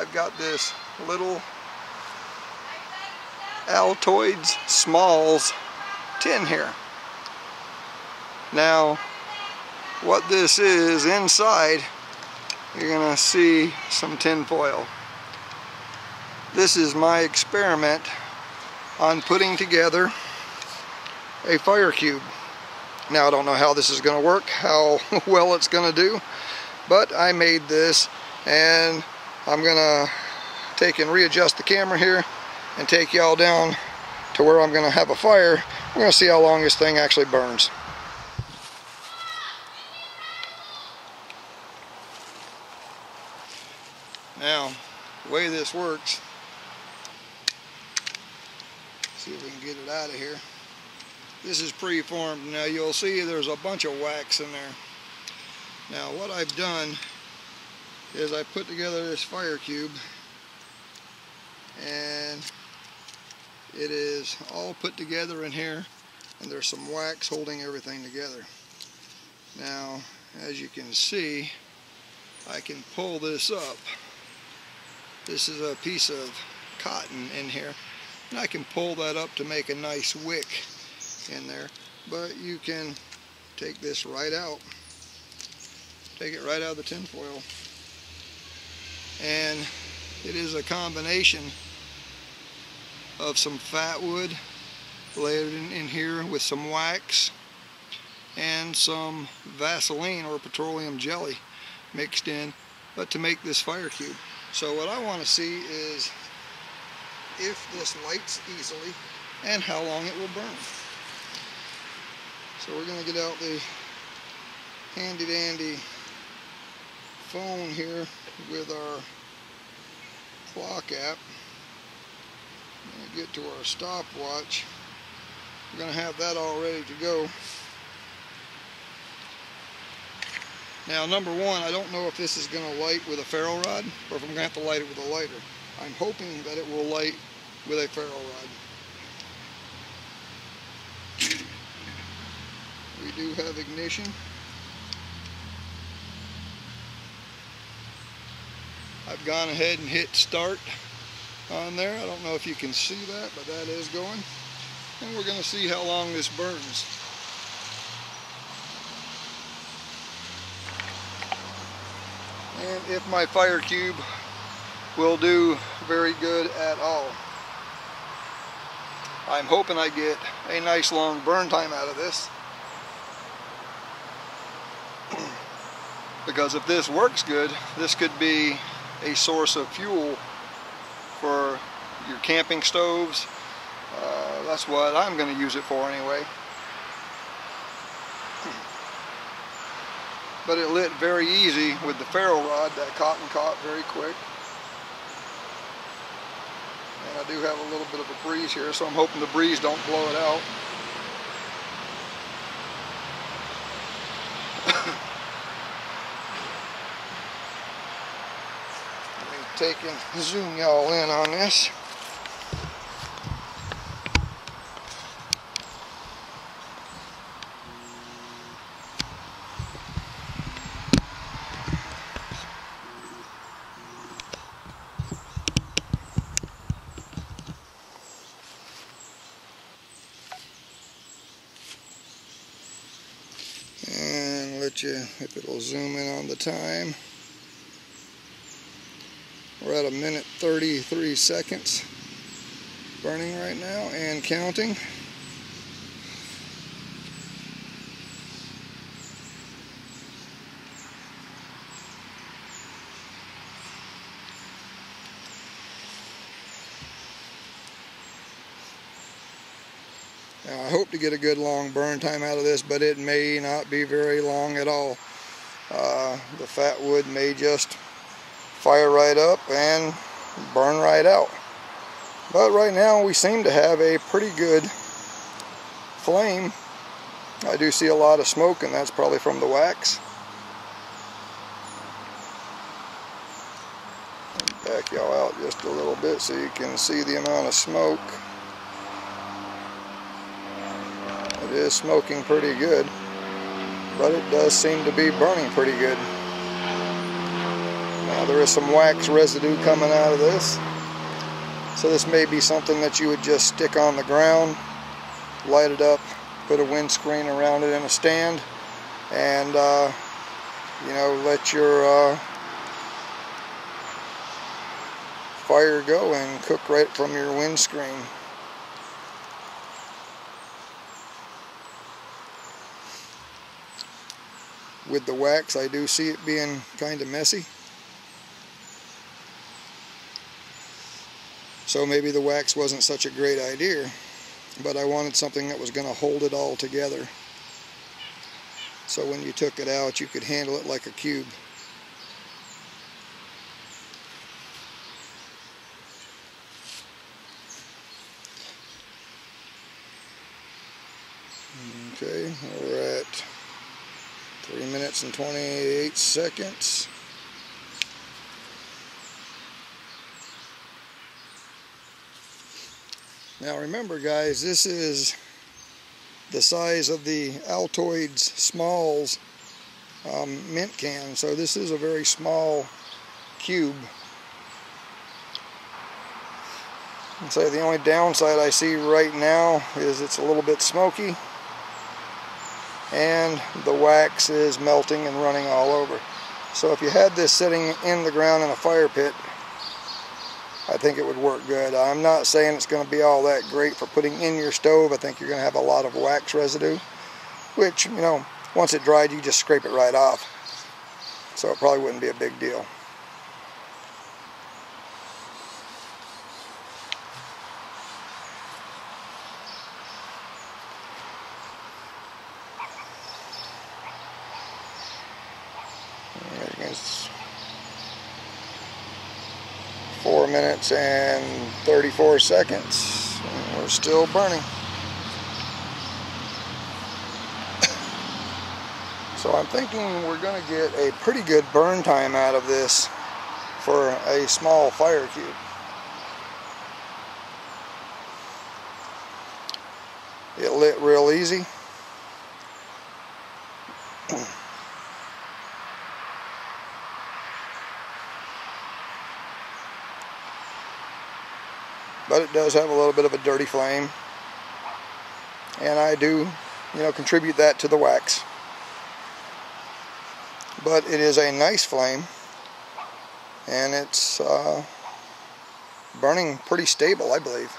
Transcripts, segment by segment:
I've got this little Altoids Smalls tin here. Now, what this is inside, you're gonna see some tin foil. This is my experiment on putting together a fire cube. Now, I don't know how this is going to work, how well it's going to do, but I made this, and I'm going to take and readjust the camera here and take y'all down to where I'm going to have a fire. We're going to see how long this thing actually burns. Now, the way this works, see if we can get it out of here. This is preformed. Now you'll see there's a bunch of wax in there. Now what I've done is I put together this fire cube, and it is all put together in here, and there's some wax holding everything together. Now, as you can see, I can pull this up. This is a piece of cotton in here, and I can pull that up to make a nice wick in there, but you can take this right out, take it right out of the tin foil, and it is a combination of some fat wood layered in here with some wax and some Vaseline or petroleum jelly mixed in, but to make this fire cube. So what I want to see is if this lights easily and how long it will burn. So we're going to get out the handy dandy phone here with our clock app and get to our stopwatch. We're going to have that all ready to go. Now, number one, I don't know if this is going to light with a ferro rod or if I'm going to have to light it with a lighter. I'm hoping that it will light with a ferro rod. We do have ignition. I've gone ahead and hit start on there. I don't know if you can see that, but that is going. And we're going to see how long this burns. And if my fire cube will do very good at all. I'm hoping I get a nice long burn time out of this. Because if this works good, this could be a source of fuel for your camping stoves. That's what I'm going to use it for anyway. But it lit very easy with the ferro rod. That cotton caught very quick. And I do have a little bit of a breeze here, so I'm hoping the breeze don't blow it out. Let me take and zoom y'all in on this. And let you, if it'll zoom in on the time. We're at 1:33 minutes burning right now and counting. Now, I hope to get a good long burn time out of this, but it may not be very long at all. The fat wood may just fire right up and burn right out. But right now we seem to have a pretty good flame. I do see a lot of smoke, and that's probably from the wax. Back y'all out just a little bit so you can see the amount of smoke. It is smoking pretty good, but it does seem to be burning pretty good. Now there is some wax residue coming out of this. So this may be something that you would just stick on the ground, light it up, put a windscreen around it in a stand, and you know, let your fire go and cook right from your windscreen. With the wax, I do see it being kind of messy. So maybe the wax wasn't such a great idea, but I wanted something that was going to hold it all together. So when you took it out, you could handle it like a cube. Okay, we're at 3 minutes and 28 seconds. Now remember guys, this is the size of the Altoids Smalls mint can, so this is a very small cube. So the only downside I see right now is it's a little bit smoky and the wax is melting and running all over. So if you had this sitting in the ground in a fire pit, I think it would work good. I'm not saying it's going to be all that great for putting in your stove. I think you're going to have a lot of wax residue, which, you know, once it dried, you just scrape it right off. So it probably wouldn't be a big deal. It's 4 minutes and 34 seconds, and we're still burning. So I'm thinking we're going to get a pretty good burn time out of this for a small fire cube. It lit real easy. But it does have a little bit of a dirty flame, and I do, you know, contribute that to the wax. But it is a nice flame, and it's burning pretty stable, I believe.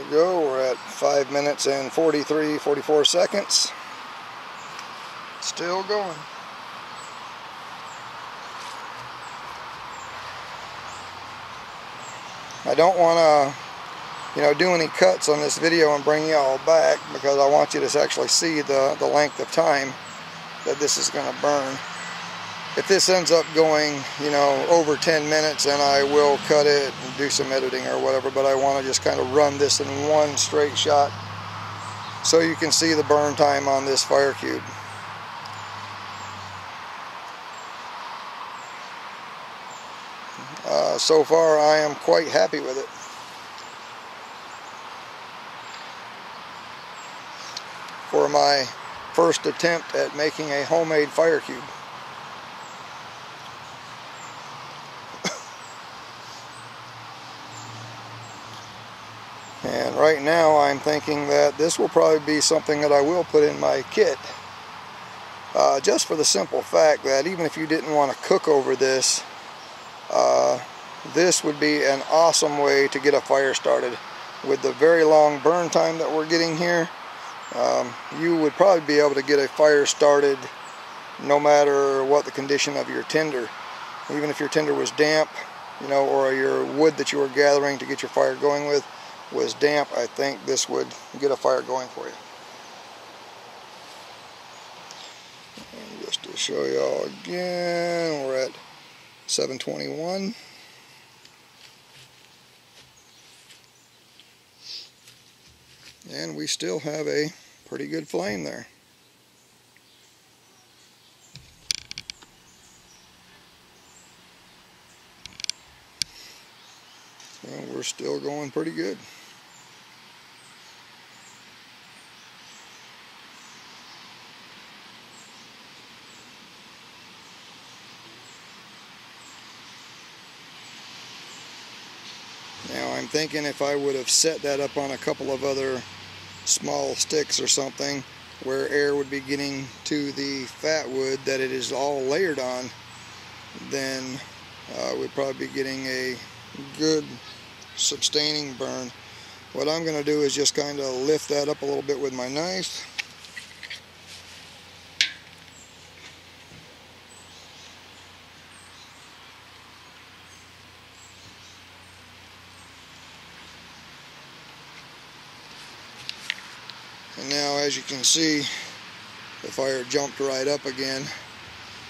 Go. We're at 5 minutes and 44 seconds. Still going. I don't want to, you know, do any cuts on this video and bring you all back, because I want you to actually see the length of time that this is going to burn. If this ends up going, you know, over 10 minutes, then I will cut it and do some editing or whatever, but I want to just kind of run this in one straight shot so you can see the burn time on this fire cube. So far I am quite happy with it. For my first attempt at making a homemade fire cube. And right now I'm thinking that this will probably be something that I will put in my kit. Just for the simple fact that even if you didn't want to cook over this, this would be an awesome way to get a fire started. With the very long burn time that we're getting here, you would probably be able to get a fire started no matter what the condition of your tinder. Even if your tinder was damp, you know, or your wood that you were gathering to get your fire going with was damp, I think this would get a fire going for you. And just to show you all again, we're at 7:21. And we still have a pretty good flame there. Well, we're still going pretty good. Now I'm thinking if I would have set that up on a couple of other small sticks or something where air would be getting to the fat wood that it is all layered on, then we'd probably be getting a good sustaining burn. What I'm going to do is just kind of lift that up a little bit with my knife. And now, as you can see, the fire jumped right up again.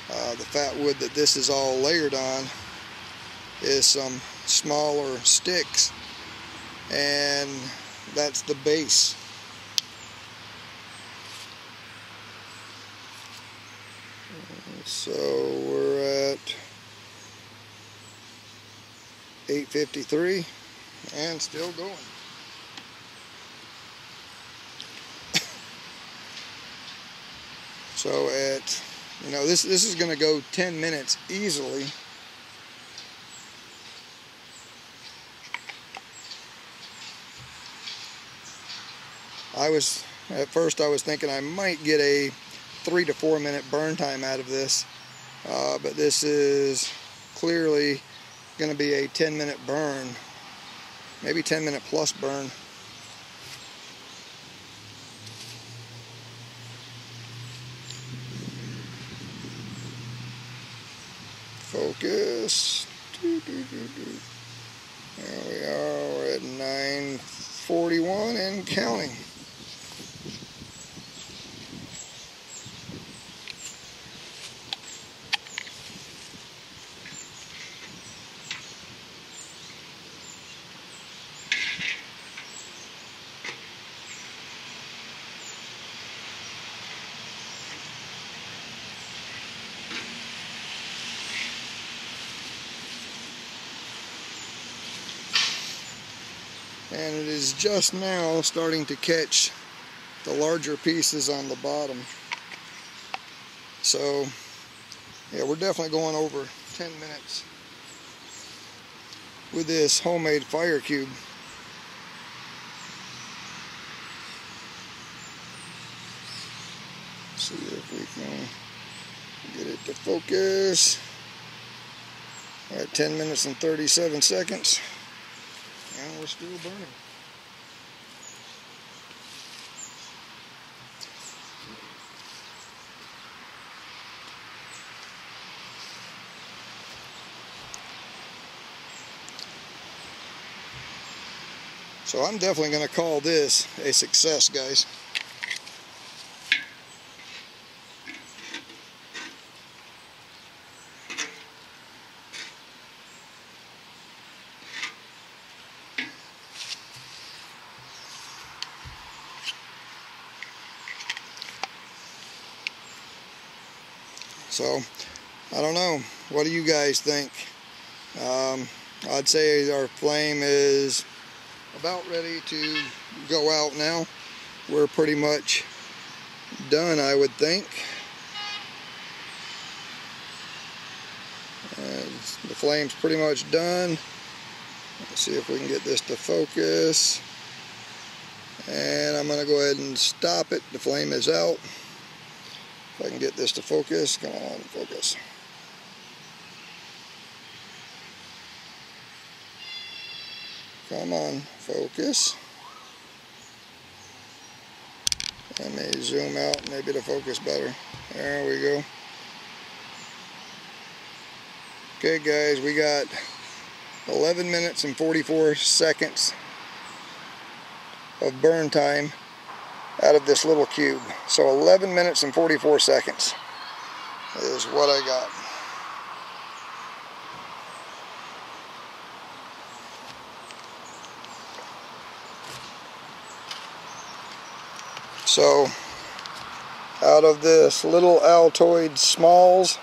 The fat wood that this is all layered on is some smaller sticks, and that's the base. So we're at 8:53 and still going. So at, this is going to go 10 minutes easily. At first I was thinking I might get a 3 to 4 minute burn time out of this, but this is clearly going to be a 10-minute burn, maybe 10-minute plus burn. Focus. There we are, we're at 9:41 and counting. And it is just now starting to catch the larger pieces on the bottom. So, yeah, we're definitely going over 10 minutes with this homemade fire cube. See if we can get it to focus. We're at 10 minutes and 37 seconds. And we're still burning. So I'm definitely going to call this a success, guys. So, I don't know. What do you guys think? I'd say our flame is about ready to go out now. We're pretty much done, I would think. The flame's pretty much done. Let's see if we can get this to focus. And I'm going to go ahead and stop it. The flame is out. If I can get this to focus, come on, focus. Come on, focus. I may zoom out, maybe to focus better. There we go. Okay guys, we got 11 minutes and 44 seconds of burn time out of this little cube. So 11 minutes and 44 seconds is what I got. So out of this little Altoid Smalls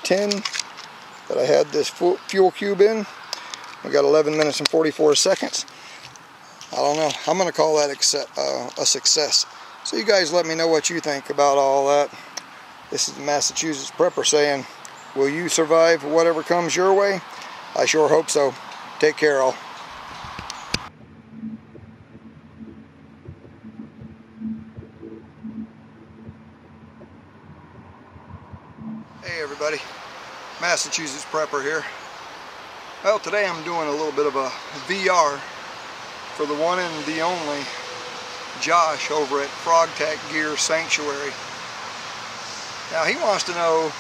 tin that I had this fuel cube in, We got 11 minutes and 44 seconds. I don't know. I'm going to call that a success. So you guys let me know what you think about all that. This is the Massachusetts Prepper saying, will you survive whatever comes your way? I sure hope so. Take care, all. Hey everybody, Massachusetts Prepper here. Well, today I'm doing a little bit of a VR for the one and the only Josh over at Frog Tack Gear Sanctuary. Now he wants to know